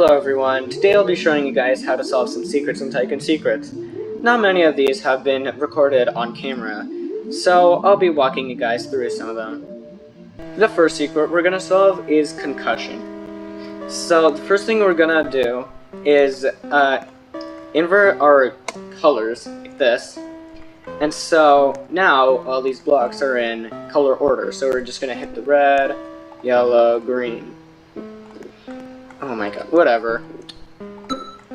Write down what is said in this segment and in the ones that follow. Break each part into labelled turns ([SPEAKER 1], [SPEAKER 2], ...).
[SPEAKER 1] Hello everyone, today I'll be showing you guys how to solve some secrets in Tycoon Secrets. Not many of these have been recorded on camera, so I'll be walking you guys through some of them. The first secret we're gonna solve is concussion. So the first thing we're gonna do is invert our colors like this. And so now all these blocks are in color order, so we're just gonna hit the red, yellow, green. Oh my god, whatever.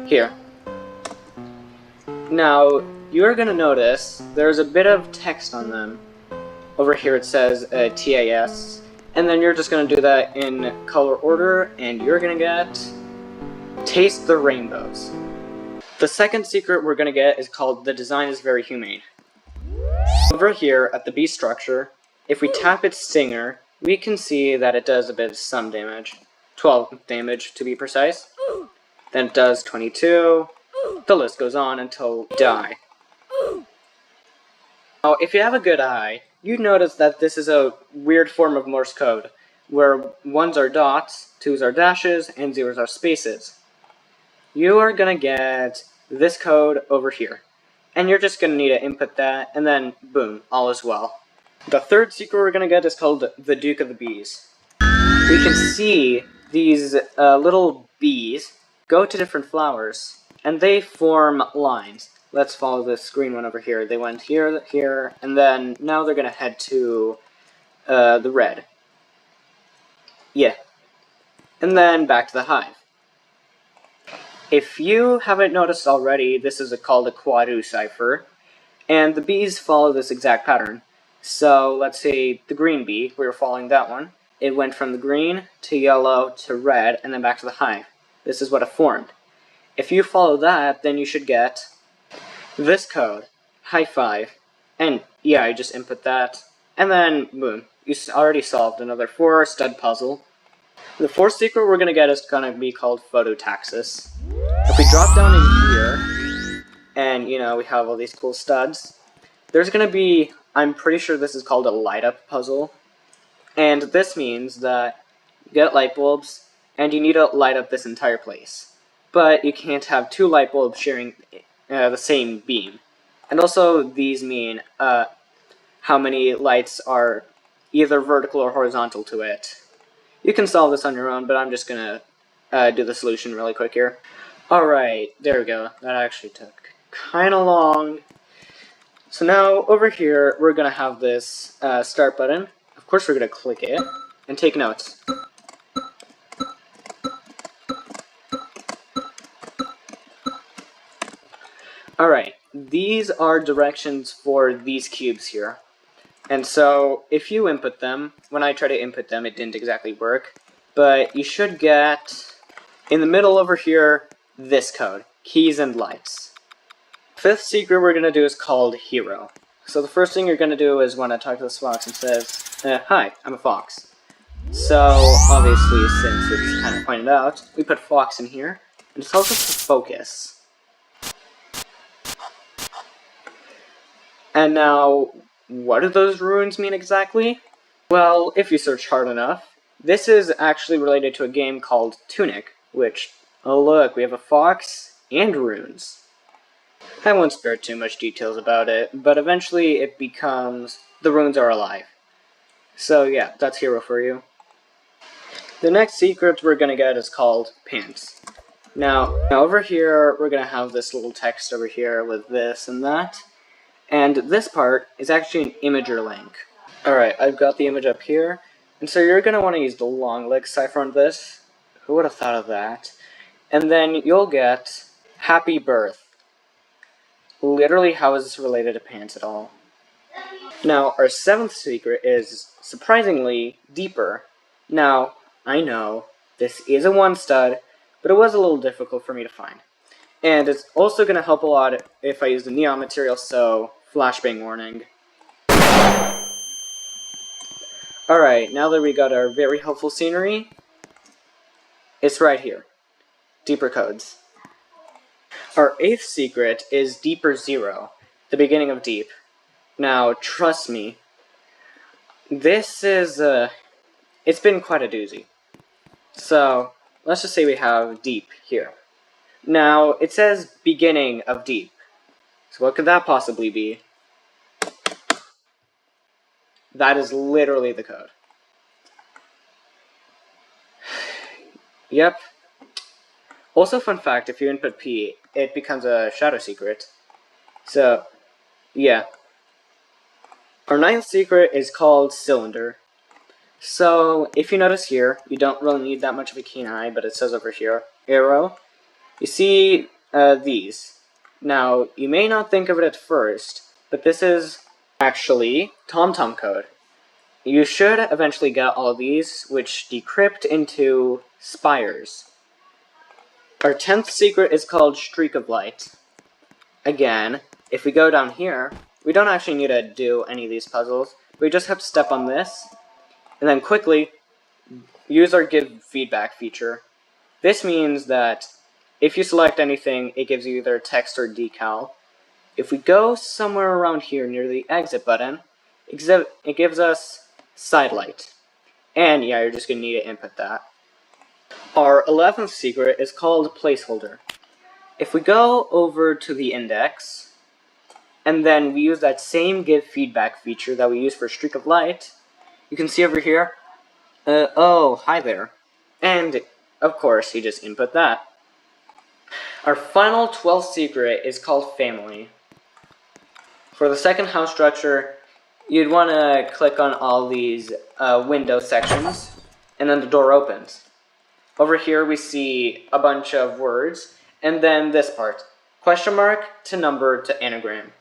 [SPEAKER 1] Here. Now, you're gonna notice there's a bit of text on them. Over here it says TAS, and then you're just gonna do that in color order, and you're gonna get Taste the Rainbows. The second secret we're gonna get is called The Design is Very Humane. Over here at the B structure, if we tap its stinger, we can see that it does a bit of some damage. 12 damage to be precise. Then it does 22. The list goes on until you die. Now, if you have a good eye, you'd notice that this is a weird form of Morse code, where 1s are dots, 2s are dashes, and 0s are spaces. You are gonna get this code over here, and you're just gonna need to input that, and then boom, all is well. The third secret we're gonna get is called the Duke of the Bees. We can see these little bees go to different flowers, and they form lines. Let's follow this green one over here. They went here, here, and then now they're going to head to the red. Yeah. And then back to the hive. If you haven't noticed already, this is called a quadru cipher, and the bees follow this exact pattern. So let's say the green bee, we were following that one. It went from the green to yellow to red, and then back to the hive. This is what it formed. If you follow that, then you should get this code, high five, and yeah, I just input that, and then boom, you already solved another 4-stud puzzle. The fourth secret we're going to get is going to be called phototaxis. If we drop down in here, and you know, we have all these cool studs, there's going to be, I'm pretty sure this is called a light up puzzle. And this means that you get light bulbs, and you need to light up this entire place. But you can't have 2 light bulbs sharing the same beam. And also, these mean how many lights are either vertical or horizontal to it. You can solve this on your own, but I'm just going to do the solution really quick here. Alright, there we go. That actually took kind of long. So now, over here, we're going to have this start button. Of course, we're going to click it and take notes. Alright, these are directions for these cubes here. And so, if you input them, when I tried to input them, it didn't exactly work. But you should get, in the middle over here, this code, keys and lights. Fifth secret we're going to do is called hero. So the first thing you're going to do is when I talk to this fox and says, hi, I'm a fox. So, obviously, since it's kind of pointed out, we put fox in here, and it tells us to focus. And now, what do those runes mean exactly? Well, if you search hard enough, this is actually related to a game called Tunic, which, oh look, we have a fox and runes. I won't spare too much details about it, but eventually it becomes the runes are alive. So yeah, that's hero for you. The next secret we're going to get is called pants. Now over here, we're going to have this little text over here with this and that. And this part is actually an imager link. Alright, I've got the image up here. And so you're going to want to use the long leg cipher on this. Who would have thought of that? And then you'll get happy birth. Literally, how is this related to pants at all? Now, our seventh secret is surprisingly deeper. Now, I know, this is a 1-stud, but it was a little difficult for me to find. And it's also going to help a lot if I use the neon material, so flashbang warning. Alright, now that we got our very helpful scenery, it's right here. Deeper codes. Our 8th secret is Deeper 0, the beginning of deep. Now, trust me, this is, it's been quite a doozy. So, let's just say we have deep here. Now, it says beginning of deep. So what could that possibly be? That is literally the code. Yep. Also, fun fact, if you input P, it becomes a shadow secret. So, yeah. Our 9th secret is called cylinder. So, if you notice here, you don't really need that much of a keen eye, but it says over here, arrow. You see these. Now, you may not think of it at first, but this is actually TomTom code. You should eventually get all of these, which decrypt into spires. Our 10th secret is called streak of light. Again, if we go down here, we don't actually need to do any of these puzzles. We just have to step on this, and then quickly use our give feedback feature. This means that if you select anything, it gives you either text or decal. If we go somewhere around here near the exit button, it gives us sidelight. And yeah, you're just going to need to input that. Our 11th secret is called placeholder. If we go over to the index, and then we use that same give feedback feature that we use for streak of light, you can see over here, oh, hi there. And, of course, you just input that. Our final 12th secret is called family. For the second house structure, you'd want to click on all these window sections, and then the door opens. Over here we see a bunch of words, and then this part, question mark to number to anagram.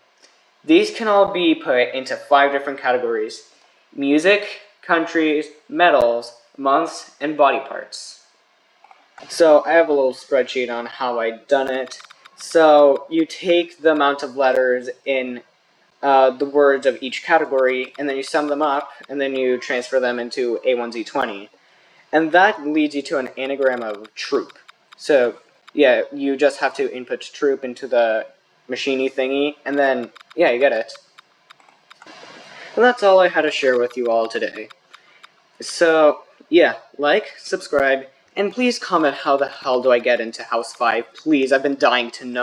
[SPEAKER 1] These can all be put into 5 different categories: music, countries, metals, months, and body parts. So I have a little spreadsheet on how I've done it. So you take the amount of letters in the words of each category, and then you sum them up, and then you transfer them into A1Z20. And that leads you to an anagram of troop. So, yeah, you just have to input troop into the machiney thingy, and then, yeah, you get it. And that's all I had to share with you all today. So, yeah, like, subscribe, and please comment how the hell do I get into House 5. Please, I've been dying to know.